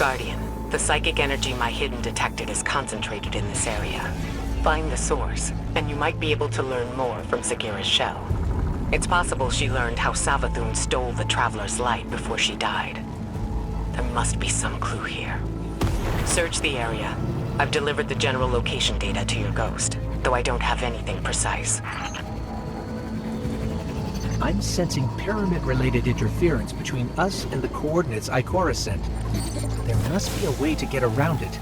Guardian, the psychic energy my hidden detected is concentrated in this area. Find the source, and you might be able to learn more from Sagira's shell. It's possible she learned how Savathun stole the Traveler's light before she died. There must be some clue here. Search the area. I've delivered the general location data to your ghost, though I don't have anything precise. I'm sensing pyramid-related interference between us and the coordinates Ikora sent. There must be a way to get around it.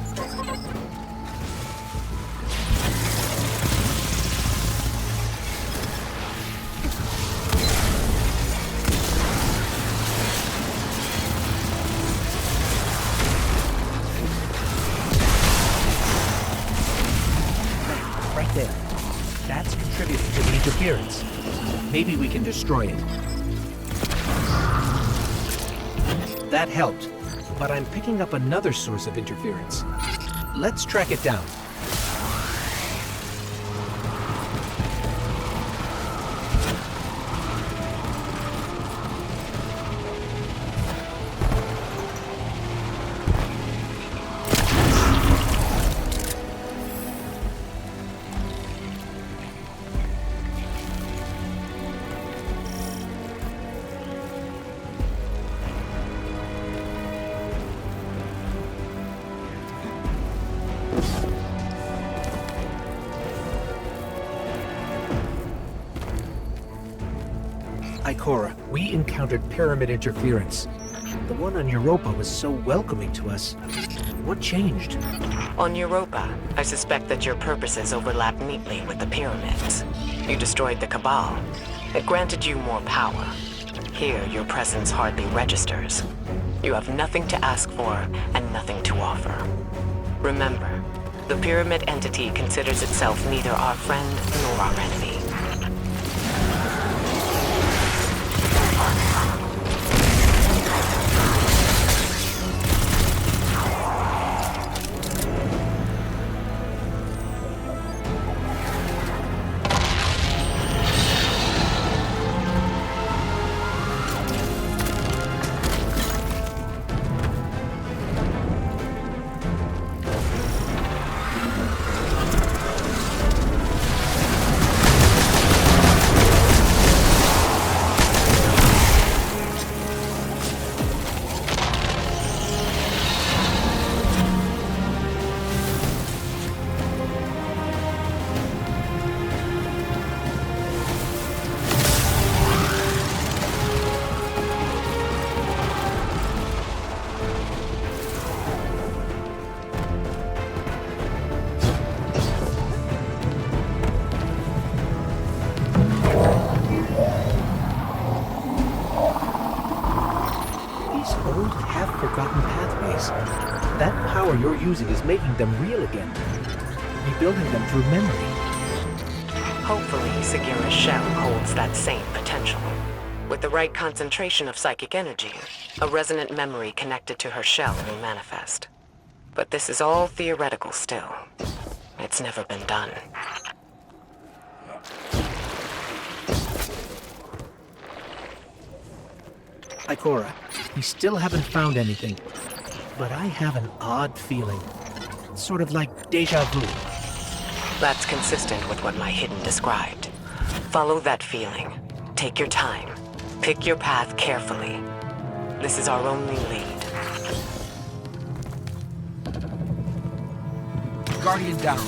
Right there. That's contributing to the interference. Maybe we can destroy it. That helped, but I'm picking up another source of interference. Let's track it down. Ikora, we encountered pyramid interference. The one on Europa was so welcoming to us. What changed? On Europa, I suspect that your purposes overlap neatly with the pyramids. You destroyed the Cabal. It granted you more power. Here, your presence hardly registers. You have nothing to ask for and nothing to offer. Remember, the pyramid entity considers itself neither our friend nor our enemy. That power you're using is making them real again. Rebuilding them through memory. Hopefully, Sagira's shell holds that same potential. With the right concentration of psychic energy, a resonant memory connected to her shell will manifest. But this is all theoretical still. It's never been done. Ikora, we still haven't found anything. But I have an odd feeling. Sort of like deja vu. That's consistent with what my hidden described. Follow that feeling. Take your time. Pick your path carefully. This is our only lead. Guardian down.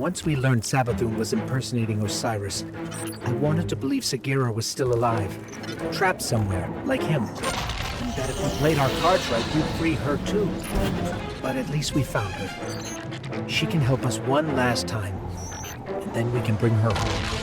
Once we learned Savathun was impersonating Osiris, I wanted to believe Sagira was still alive, trapped somewhere, like him. And that if we played our cards right, we'd free her too. But at least we found her. She can help us one last time, and then we can bring her home.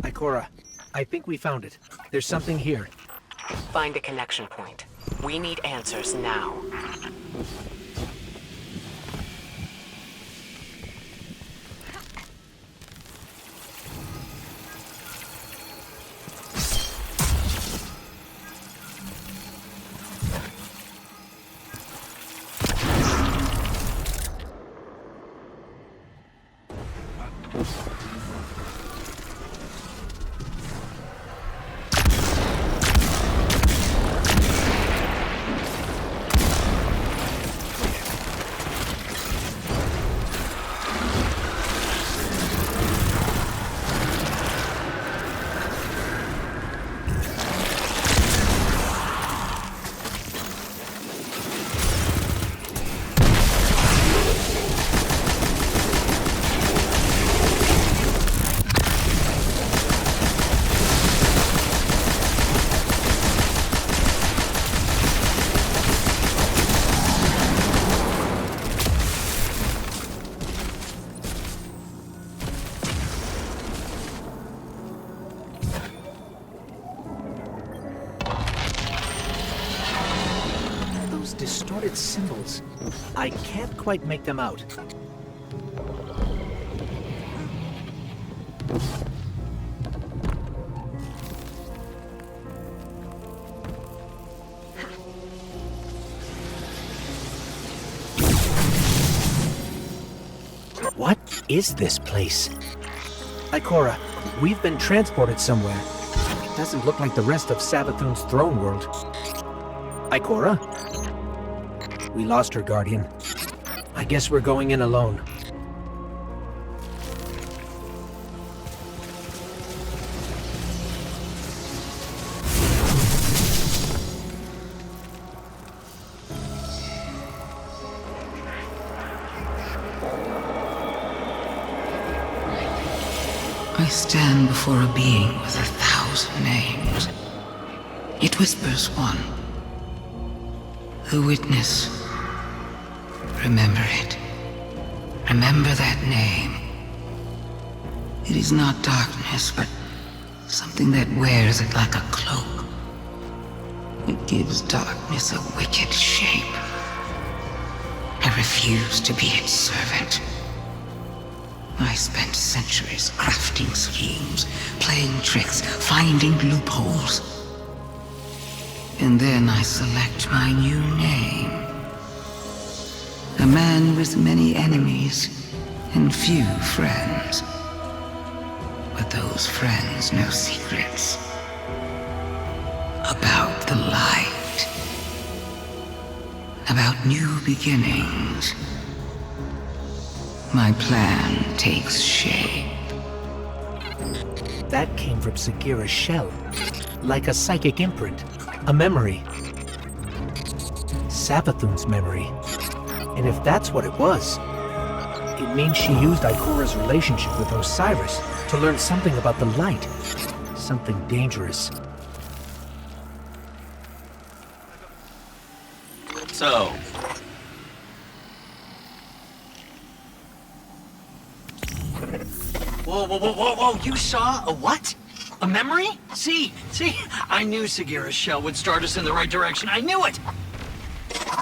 Ikora, I think we found it. There's something here. Find a connection point. We need answers now. Distorted symbols. I can't quite make them out. What is this place? Ikora, we've been transported somewhere. It doesn't look like the rest of Savathun's throne world. Ikora? We lost her, Guardian. I guess we're going in alone. I stand before a being with 1,000 names. It whispers one. The witness. Remember it. Remember that name. It is not darkness, but Something that wears it like a cloak. It gives darkness a wicked shape. I refuse to be its servant. I spent centuries crafting schemes, playing tricks, finding loopholes. And then I select my new name. A man with many enemies and few friends. But those friends know secrets about the light, about new beginnings. My plan takes shape. That came from Sagira's shell, like a psychic imprint, a memory. Savathun's memory. And if that's what it was, it means she used Ikora's relationship with Osiris to learn something about the light. Something dangerous. So... Whoa, you saw a what? A memory? See, I knew Sagira's shell would start us in the right direction. I knew it!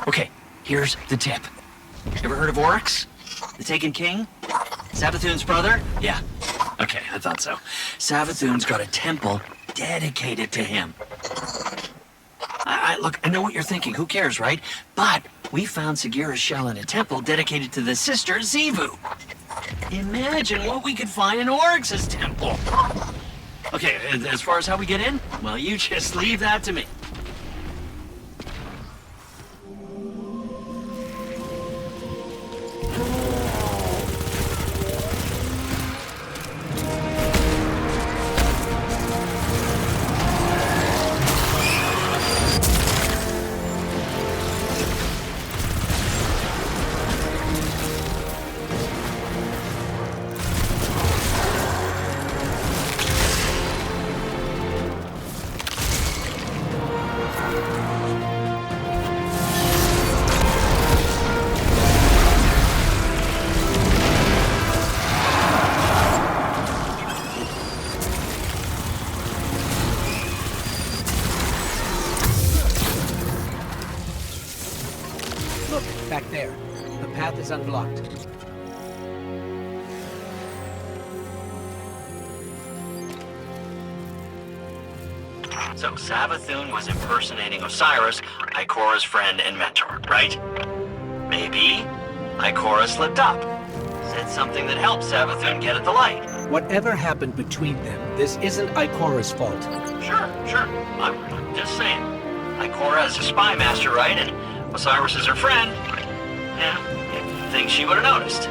Okay, here's the tip. Ever heard of Oryx? The Taken King? Savathun's brother? Yeah. Okay, I thought so. Savathun's got a temple dedicated to him. Look, I know what you're thinking. Who cares, right? But we found Sagira's shell in a temple dedicated to the sister Xivu. Imagine what we could find in Oryx's temple. Okay, as far as how we get in, well, you just leave that to me. Back there. The path is unblocked. So Savathun was impersonating Osiris, Ikora's friend and mentor, right? Maybe Ikora slipped up. Said something that helped Savathun get at the light. Whatever happened between them, this isn't Ikora's fault. Sure. I'm just saying. Ikora is a spy master, right? And Osiris is her friend. Yeah, you'd think she would have noticed.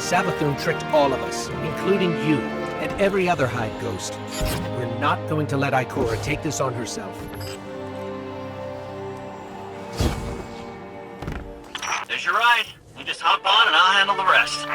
Savathun tricked all of us, including you, and every other Hive Ghost. We're not going to let Ikora take this on herself. There's your ride. You just hop on and I'll handle the rest.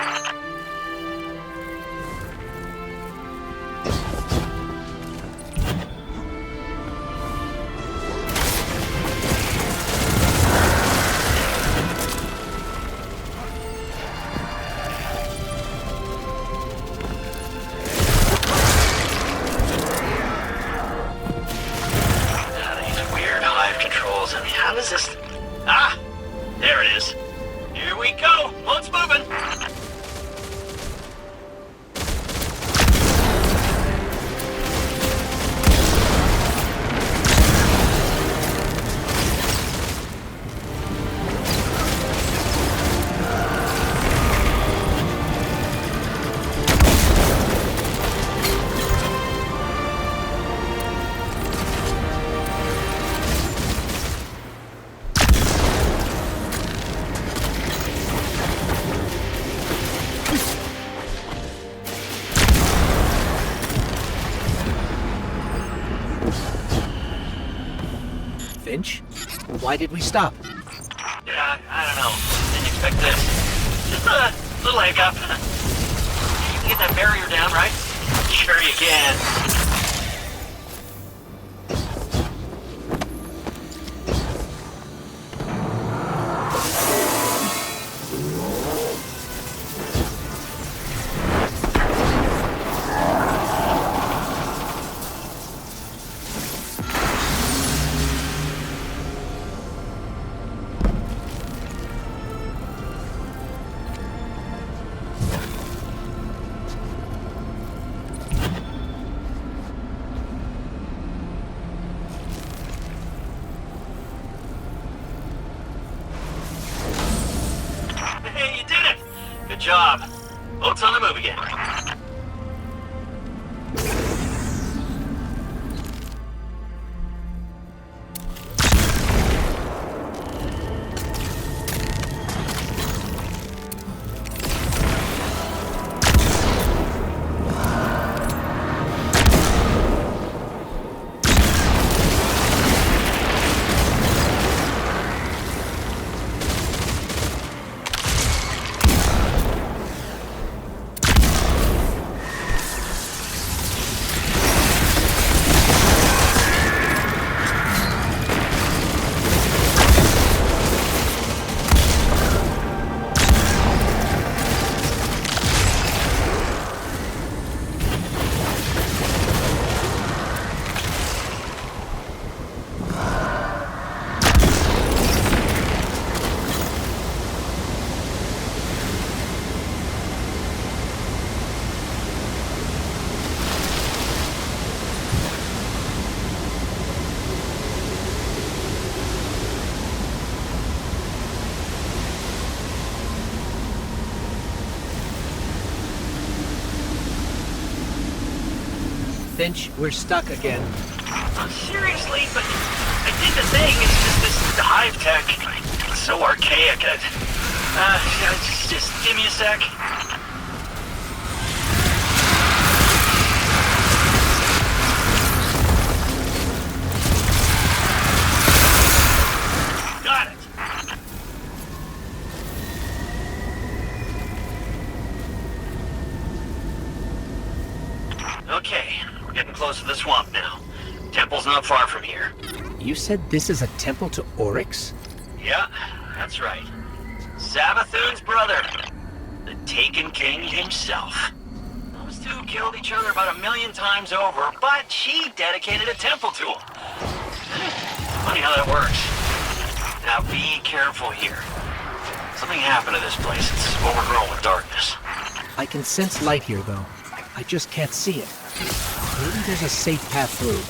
How is this? Ah! There it is. Here we go. Boat's moving. Finch? Why did we stop? Yeah, I don't know. Didn't expect this. Just a little hiccup. You can get that barrier down, right? Sure you can. Hey, you did it! Good job. Boat's on the move again. Finch, we're stuck again. Seriously, but I did the thing. It's just this hive tech. It's so archaic. Just give me a sec. Got it. Okay, we're getting close to the swamp now. Temple's not far from here. You said this is a temple to Oryx? Yeah, that's right. Savathun's brother. The Taken King himself. Those two killed each other about 1,000,000 times over, but she dedicated a temple to him. Funny how that works. Now be careful here. Something happened to this place. It's overgrown with darkness. I can sense light here, though. I just can't see it. Maybe there's a safe path through.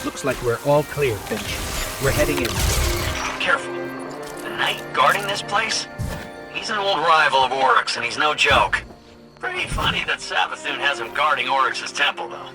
Looks like we're all clear, Finch. We're heading in. Careful. The knight guarding this place? He's an old rival of Oryx, and he's no joke. Pretty funny that Savathun has him guarding Oryx's temple, though.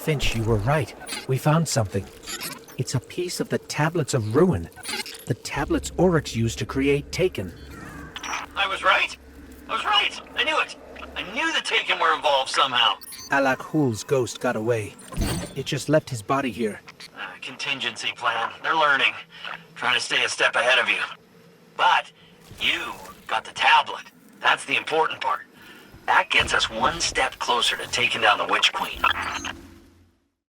Finch, you were right. We found something. It's a piece of the Tablets of Ruin. The tablets Oryx used to create Taken. I was right. I was right. I knew it. I knew the Taken were involved somehow. Alak Hul's ghost got away. It just left his body here. Contingency plan. They're learning. Trying to stay a step ahead of you. But you got the tablet. That's the important part. That gets us one step closer to taking down the Witch Queen.